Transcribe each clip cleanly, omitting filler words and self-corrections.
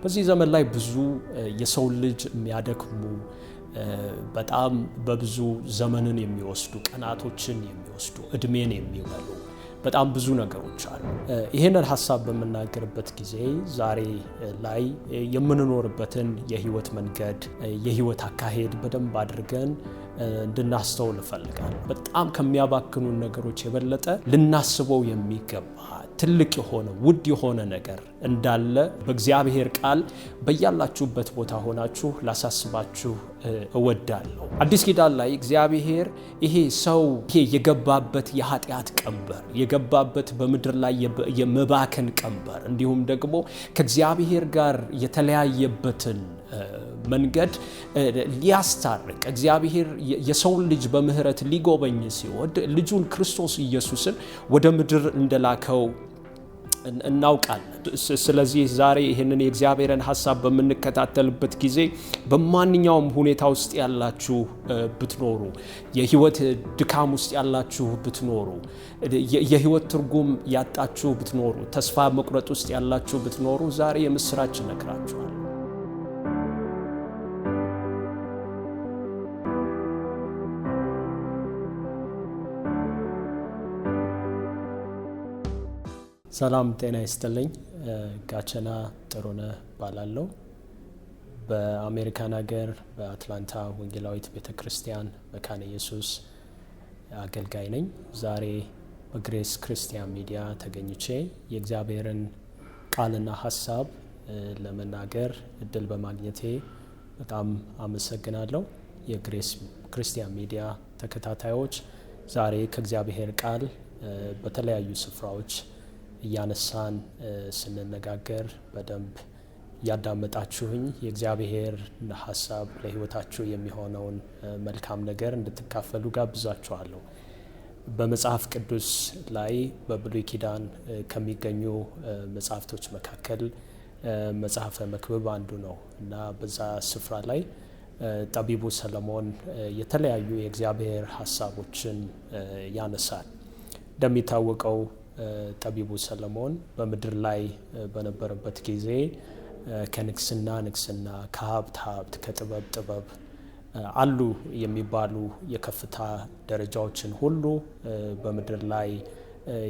በዚህ ዘመን ላይ ብዙ የሰው ልጅ የሚያደክሙ በጣም በብዙ ዘመንን የሚወስዱ ቀናቶችን የሚወስዱ እድሜን የሚበሉ በጣም ብዙ ነገሮች አሉ። ይሄንን ሐሳብ በመናገርበት ጊዜ ዛሬ ላይ የምንኖርበትን የህይወት መንገድ የህይወት አካሄድ በደንብ አድርገን እንድናስተውል እፈልጋለሁ። በጣም ከሚያባክኑ ነገሮች የበለጠ ልናስበው የሚገባ ትልቅ የሆነ ውድ የሆነ ነገር እንዳለ በእግዚአብሔር ቃል በያላችሁበት ቦታ ሆናችሁ ላሳስባችሁ እወዳለሁ። አዲስ ኪዳን ላይ እግዚአብሔር ይሄ ሰው የገባበት የኃጢአት ቀንበር የገባበት በምድር ላይ የመባከን ቀንበር እንዲሁም ደግሞ ከእግዚአብሔር ጋር የተለያየበትን መንገድ ሊያስታርቅ እግዚአብሔር የሰው ልጅ በምህረት ሊጎበኝ ሲወድ ልጁን ክርስቶስ ኢየሱስን ወደ ምድር እንደላከው እናውቃለን። ስለዚህ ዛሬ ይህንን የእግዚአብሔርን ሐሳብ በምንከታተልበት ጊዜ በማንኛውም ሁኔታ ውስጥ ያላችሁ ብትኖሩ፣ የህይወት ድካም ውስጥ ያላችሁ ብትኖሩ፣ የህይወት ትርጉም ያጣችሁ ብትኖሩ፣ ተስፋ መቁረጥ ውስጥ ያላችሁ ብትኖሩ ዛሬ የምስራች እነግራችኋለሁ። ሰላም ጤና ይስጥልኝ። ጋቸና ጥሩነህ ባላለው በአሜሪካን ሀገር በአትላንታ ወንጌላዊት ቤተክርስቲያን መካነ ኢየሱስ አገልጋይ ነኝ። ዛሬ በግሬስ ክርስቲያን ሚዲያ ተገኝቼ የእግዚአብሔርን ቃልና ሐሳብ ለመናገር እድል በማግኘቴ በጣም አመሰግናለሁ። የግሬስ ክርስቲያን ሚዲያ ተከታታዮች ዛሬ ከእግዚአብሔር ቃል በተለያዩ ስፍራዎች እያነሳን ስንነጋገር በደንብ ያዳመጣችሁኝ የእግዚአብሔር ሐሳብ ለህይወታችሁ የሚሆነውን መልካም ነገር እንድትካፈሉ ጋብዛችኋለሁ። በመጽሐፍ ቅዱስ ላይ በብሉይ ኪዳን ከሚገኙ መጽሐፍቶች መካከል መጽሐፈ መክብብ አንዱ ነው እና በዛ ስፍራ ላይ ጠቢቡ ሰለሞን የተለያዩ የእግዚአብሔር ሐሳቦችን ያነሳል። እንደሚታወቀው ጠቢቡ ሰለሞን በምድር ላይ በነበረበት ጊዜ ከንግስና ንግስና ከሀብት ሀብት ከጥበብ ጥበብ አሉ የሚባሉ የከፍታ ደረጃዎችን ሁሉ በምድር ላይ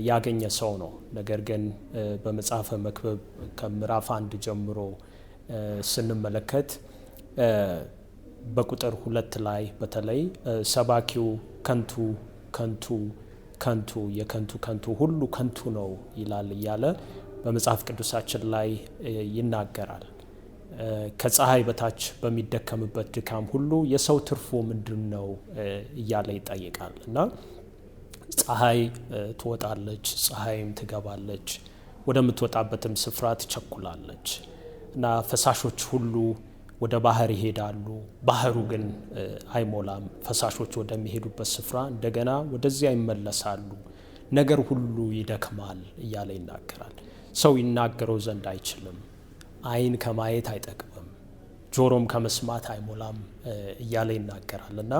ያገኘ ሰው ነው። ነገር ግን በመጽሐፈ መክብብ ከምዕራፍ 1 ጀምሮ ስንመለከት በቁጥር 2 ላይ በተለይ ሰባኪው ከንቱ ከንቱ ከንቱ የከንቱ ከንቱ ሁሉ ከንቱ ነው ይላል እያለ በመጽሐፍ ቅዱሳችን ላይ ይናገራል። ከፀሐይ በታች በሚደከምበት ድካም ሁሉ የሰው ትርፉ ምንድነው እያለ ይጠይቃል እና ፀሐይ ትወጣለች፣ ፀሐይም ትገባለች፣ ወደምትወጣበትም ስፍራ ትቸኩላለች እና ፈሳሾች ሁሉ ወደ ባህር ይሄዳሉ፣ ባህሩ ግን አይሞላም። ፈሳሾች ወደሚሄዱበት ስፍራ እንደገና ወደዚያ ይመለሳሉ፣ ነገር ሁሉ ይደክማል እያለ ይናገራል። ሰው ይናገረው ዘንድ አይችልም፣ ዓይን ከማየት አይጠግብም፣ ጆሮም ከመስማት አይሞላም እያለ ይናገራል እና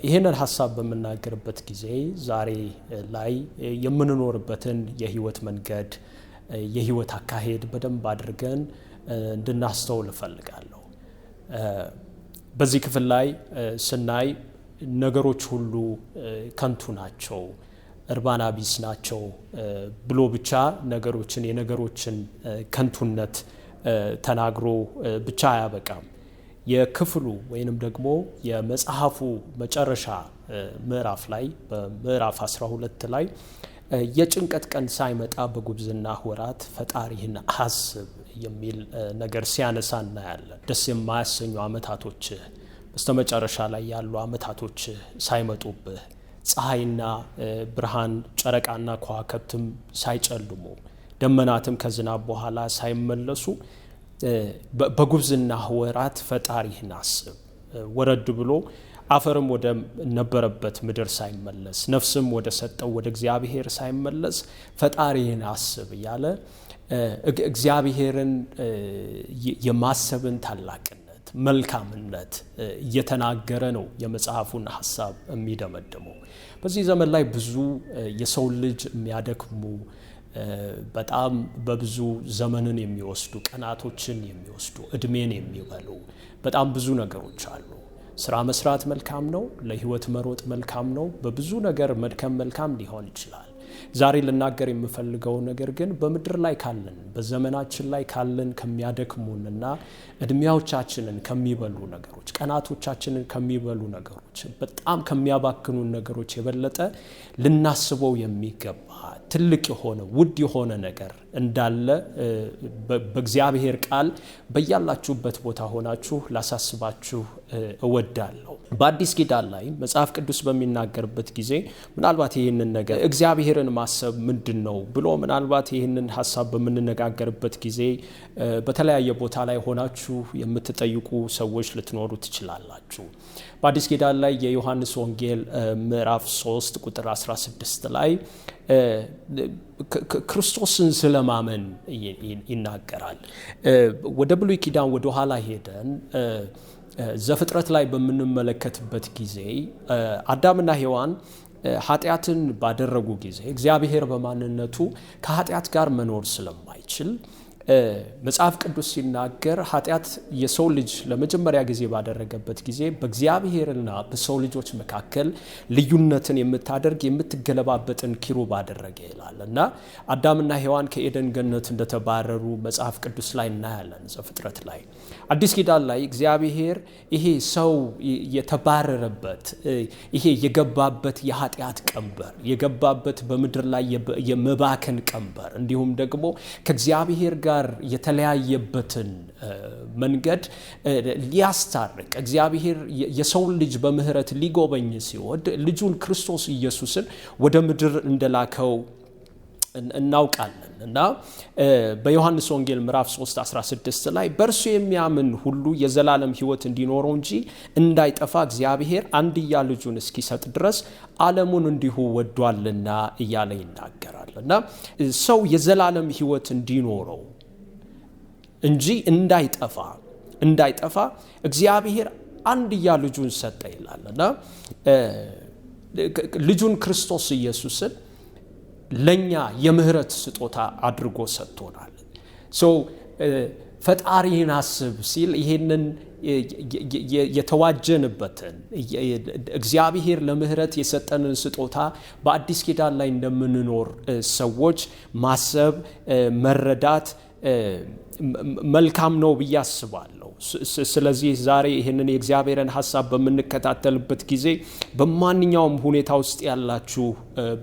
ይህንን ሐሳብ በምናገርበት ጊዜ ዛሬ ላይ የምንኖርበትን የህይወት መንገድ የህይወት አካሄድ በደንብ አድርገን እንድናስተውል እፈልጋለሁ። በዚህ ክፍል ላይ ስናይ ነገሮች ሁሉ ከንቱ ናቸው፣ እርባና ቢስ ናቸው ብሎ ብቻ ነገሮችን የነገሮችን ከንቱነት ተናግሮ ብቻ አያበቃም። የክፍሉ ወይንም ደግሞ የመጽሐፉ መጨረሻ ምዕራፍ ላይ በምዕራፍ 12 ላይ የጭንቀት ቀን ሳይመጣ በጉብዝና ወራት ፈጣሪህን አስብ የሚል ነገር ሲያነሳ እናያለን። ደስ የማያሰኙ ዓመታቶች በስተመጨረሻ ላይ ያሉ ዓመታቶች ሳይመጡብህ፣ ፀሐይና ብርሃን ጨረቃና ከዋክብትም ሳይጨልሙ፣ ደመናትም ከዝናብ በኋላ ሳይመለሱ በጉብዝና ወራት ፈጣሪህን አስብ። ወረድ ብሎ አፈርም ወደ ነበረበት ምድር ሳይመለስ ነፍስም ወደ ሰጠው ወደ እግዚአብሔር ሳይመለስ ፈጣሪህን አስብ እያለ እግዚአብሔርን የማሰብን ታላቅነት መልካምነት እየተናገረ ነው የመጽሐፉን ሐሳብ የሚደመድመው። በዚህ ዘመን ላይ ብዙ የሰው ልጅ የሚያደክሙ በጣም በብዙ ዘመንን የሚወስዱ ቀናቶችን የሚወስዱ እድሜን የሚበሉ በጣም ብዙ ነገሮች አሉ። ስራ መስራት መልካም ነው፣ ለህይወት መሮጥ መልካም ነው፣ በብዙ ነገር መድከም መልካም ሊሆን ይችላል። ዛሬ ልናገር የምፈልገው ነገር ግን በምድር ላይ ካለን በዘመናችን ላይ ካለን ከሚያደክሙንና እድሜዎቻችንን ከሚበሉ ነገሮች ቀናቶቻችንን ከሚበሉ ነገሮች በጣም ከሚያባክኑን ነገሮች የበለጠ ልናስበው የሚገባ ትልቅ የሆነ ውድ የሆነ ነገር እንዳለ በእግዚአብሔር ቃል በያላችሁበት ቦታ ሆናችሁ ላሳስባችሁ እወዳለሁ። በአዲስ ኪዳን ላይ መጽሐፍ ቅዱስ በሚናገርበት ጊዜ ምናልባት ይህንን ነገር እግዚአብሔርን ማሰብ ምንድነው ብሎ ምናልባት ይህንን ሐሳብ በምንነጋገርበት ጊዜ በተለያየ ቦታ ላይ ሆናችሁ የምትጠይቁ ሰዎች ልትኖሩ ትችላላችሁ። በአዲስ ኪዳን ላይ የዮሐንስ ወንጌል ምዕራፍ 3 ቁጥር 16 ላይ ክርስቶስን ስለማመን ይናገራል። ወደ ብሉይ ኪዳን ወደ ኋላ ሄደን ዘፍጥረት ላይ በምንመለከትበት ጊዜ አዳምና ሔዋን ኃጢአትን ባደረጉ ጊዜ እግዚአብሔር በማንነቱ ከኃጢአት ጋር መኖር ስለማይችል መጽሐፍ ቅዱስ ሲናገር ኃጢአት የሰው ልጅ ለመጀመሪያ ጊዜ ባደረገበት ጊዜ በእግዚአብሔርና በሰው ልጆች መካከል ልዩነትን የምታደርግ የምትገለባበጥን ኪሩብ አደረገ ይላል እና አዳምና ሔዋን ከኤደን ገነት እንደተባረሩ መጽሐፍ ቅዱስ ላይ እናያለን። ዘፍጥረት ላይ አዲስ ኪዳን ላይ እግዚአብሔር ይሄ ሰው የተባረረበት ይሄ የገባበት የኃጢአት ቀንበር የገባበት በምድር ላይ የመባከን ቀንበር እንዲሁም ደግሞ ከእግዚአብሔር ጋር የተለያየበትን መንገድ ሊያስታርቅ እግዚአብሔር የሰው ልጅ በምህረት ሊጎበኝ ሲወድ ልጁን ክርስቶስ ኢየሱስን ወደ ምድር እንደላከው እናውቃለን እና በዮሐንስ ወንጌል ምዕራፍ 3:16 ላይ በእርሱ የሚያምን ሁሉ የዘላለም ሕይወት እንዲኖረው እንጂ እንዳይጠፋ እግዚአብሔር አንድያ ልጁን እስኪሰጥ ድረስ ዓለሙን እንዲሁ ወዷልና እያለ ይናገራል እና ሰው የዘላለም ሕይወት እንዲኖረው እንጂ እንዳይጠፋ እግዚአብሔር አንድያ ልጁን ሰጠ ይላልና ልጁን ክርስቶስ ኢየሱስን ለኛ የምህረት ስጦታ አድርጎ ሰጥቶናል። ፈጣሪን አስብ ሲል ይሄንን የተዋጀንበትን እግዚአብሔር ለምህረት የሰጠንን ስጦታ በአዲስ ኪዳን ላይ እንደምንኖር ሰዎች ማሰብ መረዳት መልካም ነው ብዬ አስባለሁ። ስለዚህ ዛሬ ይህንን የእግዚአብሔርን ሐሳብ በምንከታተልበት ጊዜ በማንኛውም ሁኔታ ውስጥ ያላችሁ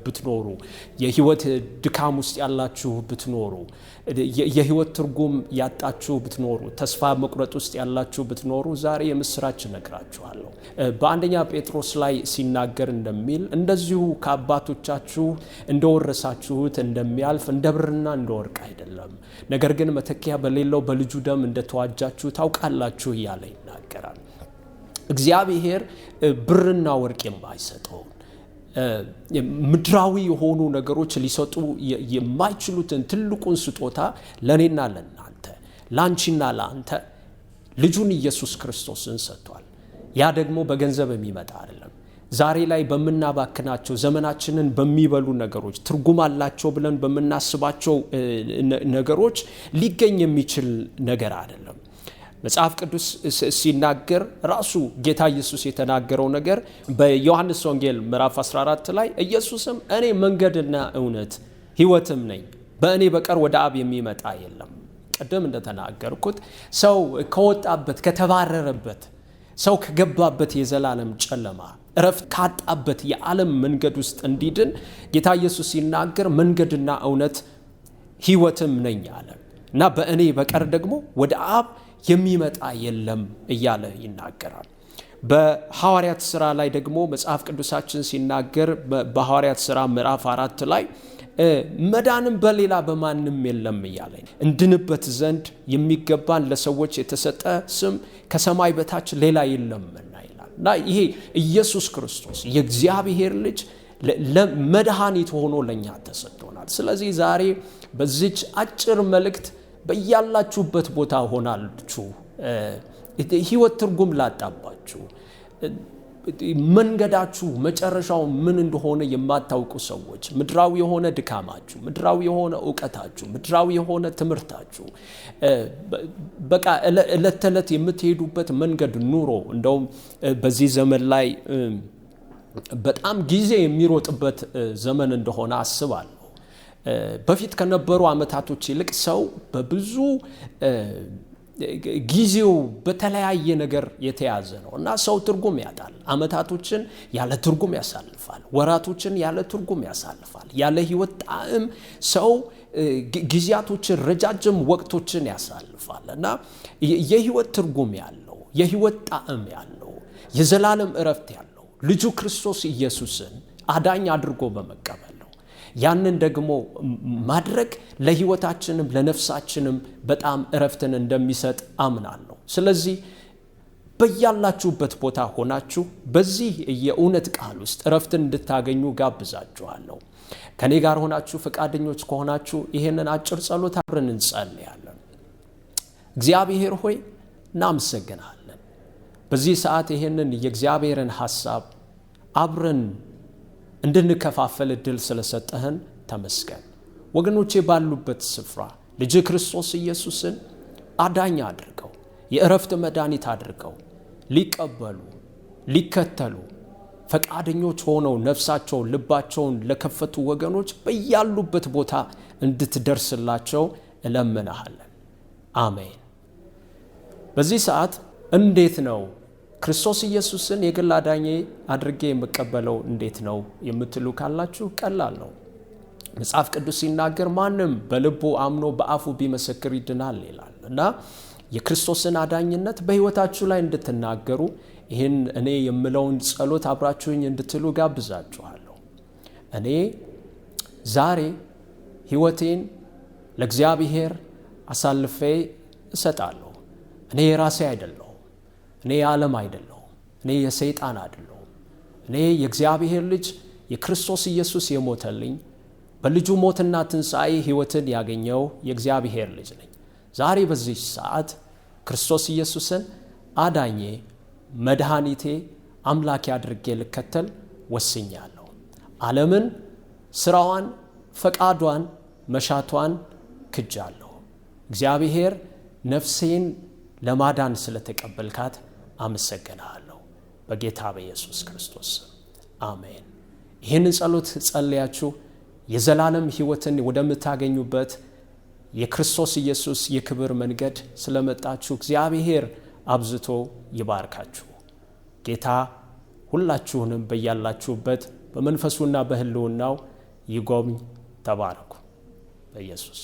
ብትኖሩ የህይወት ድካም ውስጥ ያላችሁ ብትኖሩ የህይወት ትርጉም ያጣችሁ ብትኖሩ ተስፋ መቁረጥ ውስጥ ያላችሁ ብትኖሩ ዛሬ የምስራች ነግራችኋለሁ። በአንደኛ ጴጥሮስ ላይ ሲናገር እንደሚል እንደዚሁ ከአባቶቻችሁ እንደወረሳችሁት እንደሚያልፍ እንደ ብርና እንደ ወርቅ አይደለም ነገር ግን መተኪያ በሌለው በልጁ ደም እንደተዋጃችሁ ታውቃላችሁ እያለ ይናገራል። እግዚአብሔር ብርና ወርቅ የማይሰጠው ምድራዊ የሆኑ ነገሮች ሊሰጡ የማይችሉትን ትልቁን ስጦታ ለኔና ለናንተ ላንቺና ላንተ ልጁን ኢየሱስ ክርስቶስን ሰጥቷል። ያ ደግሞ በገንዘብ የሚመጣ አይደለም። ዛሬ ላይ በመናባክናቸው ዘመናችንን በሚበሉ ነገሮች ትርጉም አላቸው ብለን በመናስባቸው ነገሮች ሊገኝ የሚችል ነገር አይደለም። መጽሐፍ ቅዱስ ሲናገር ራሱ ጌታ ኢየሱስ የተናገረው ነገር በዮሐንስ ወንጌል ምዕራፍ 14 ላይ ኢየሱስም እኔ መንገድና እውነት ሕይወትም ነኝ በእኔ በቀር ወደ አብ የሚመጣ የለም። ቀደም እንደተናገርኩት ሰው ከወጣበት ከተባረረበት ሰው ከገባበት የዘላለም ጨለማ እረፍት ካጣበት የዓለም መንገድ ውስጥ እንዲድን ጌታ ኢየሱስ ሲናገር መንገድና እውነት ሕይወትም ነኝ አለ እና በእኔ በቀር ደግሞ ወደ አብ የሚመጣ የለም እያለ ይናገራል። በሐዋርያት ሥራ ላይ ደግሞ መጽሐፍ ቅዱሳችን ሲናገር በሐዋርያት ሥራ ምዕራፍ 4 ላይ መዳንም በሌላ በማንም የለም እያለ እንድንበት ዘንድ የሚገባን ለሰዎች የተሰጠ ስም ከሰማይ በታች ሌላ የለምና ይላል እና ይሄ ኢየሱስ ክርስቶስ የእግዚአብሔር ልጅ ለመድኃኒት ሆኖ ለኛ ተሰጥቶናል። ስለዚህ ዛሬ በዚች አጭር መልእክት በያላችሁበት ቦታ ሆናችሁ ሕይወት ትርጉም ላጣባችሁ መንገዳችሁ መጨረሻው ምን እንደሆነ የማታውቁ ሰዎች ምድራዊ የሆነ ድካማችሁ፣ ምድራዊ የሆነ ዕውቀታችሁ፣ ምድራዊ የሆነ ትምህርታችሁ በቃ ዕለት ተዕለት የምትሄዱበት መንገድ ኑሮ እንደውም በዚህ ዘመን ላይ በጣም ጊዜ የሚሮጥበት ዘመን እንደሆነ አስባለሁ። በፊት ከነበሩ ዓመታቶች ይልቅ ሰው በብዙ ጊዜው በተለያየ ነገር የተያዘ ነው እና ሰው ትርጉም ያጣል። ዓመታቶችን ያለ ትርጉም ያሳልፋል። ወራቶችን ያለ ትርጉም ያሳልፋል። ያለ ህይወት ጣዕም ሰው ጊዜያቶችን፣ ረጃጅም ወቅቶችን ያሳልፋል እና የህይወት ትርጉም ያለው፣ የህይወት ጣዕም ያለው፣ የዘላለም ዕረፍት ያለው ልጁ ክርስቶስ ኢየሱስን አዳኝ አድርጎ በመቀበል ነው። ያንን ደግሞ ማድረግ ለህይወታችንም ለነፍሳችንም በጣም ዕረፍትን እንደሚሰጥ አምናለሁ። ስለዚህ በያላችሁበት ቦታ ሆናችሁ በዚህ የእውነት ቃል ውስጥ ዕረፍትን እንድታገኙ ጋብዛችኋለሁ። ከኔ ጋር ሆናችሁ ፈቃደኞች ከሆናችሁ ይሄንን አጭር ጸሎት አብረን እንጸልያለን። እግዚአብሔር ሆይ እናመሰግናለን። በዚህ ሰዓት ይሄንን የእግዚአብሔርን ሐሳብ አብረን እንድንከፋፈል እድል ስለሰጠህን ተመስገን። ወገኖቼ ባሉበት ስፍራ ልጅ ክርስቶስ ኢየሱስን አዳኝ አድርገው የዕረፍት መድኃኒት አድርገው ሊቀበሉ ሊከተሉ ፈቃደኞች ሆነው ነፍሳቸውን ልባቸውን ለከፈቱ ወገኖች በያሉበት ቦታ እንድትደርስላቸው እለምናሃለን። አሜን። በዚህ ሰዓት እንዴት ነው ክርስቶስ ኢየሱስን የግል አዳኜ አድርጌ የምቀበለው እንዴት ነው የምትሉ ካላችሁ ቀላል ነው። መጽሐፍ ቅዱስ ሲናገር ማንም በልቡ አምኖ በአፉ ቢመሰክር ይድናል ይላል እና የክርስቶስን አዳኝነት በህይወታችሁ ላይ እንድትናገሩ ይህን እኔ የምለውን ጸሎት አብራችሁኝ እንድትሉ ጋብዛችኋለሁ። እኔ ዛሬ ህይወቴን ለእግዚአብሔር አሳልፌ እሰጣለሁ። እኔ የራሴ አይደለሁ፣ እኔ የዓለም አይደለሁ፣ እኔ የሰይጣን አይደለሁ። እኔ የእግዚአብሔር ልጅ የክርስቶስ ኢየሱስ የሞተልኝ በልጁ ሞትና ትንሣኤ ህይወትን ያገኘው የእግዚአብሔር ልጅ ነኝ። ዛሬ በዚህ ሰዓት ክርስቶስ ኢየሱስን አዳኜ መድኃኒቴ አምላኬ አድርጌ ልከተል ወስኛለሁ። ዓለምን፣ ስራዋን፣ ፈቃዷን፣ መሻቷን ክጃለሁ። እግዚአብሔር ነፍሴን ለማዳን ስለተቀበልካት አመሰግናለሁ። በጌታ በኢየሱስ ክርስቶስ አሜን። ይህንን ጸሎት ጸልያችሁ የዘላለም ህይወትን ወደምታገኙበት የክርስቶስ ኢየሱስ የክብር መንገድ ስለመጣችሁ እግዚአብሔር አብዝቶ ይባርካችሁ። ጌታ ሁላችሁንም በያላችሁበት በመንፈሱና በህልውናው ይጎብኝ። ተባረኩ በኢየሱስ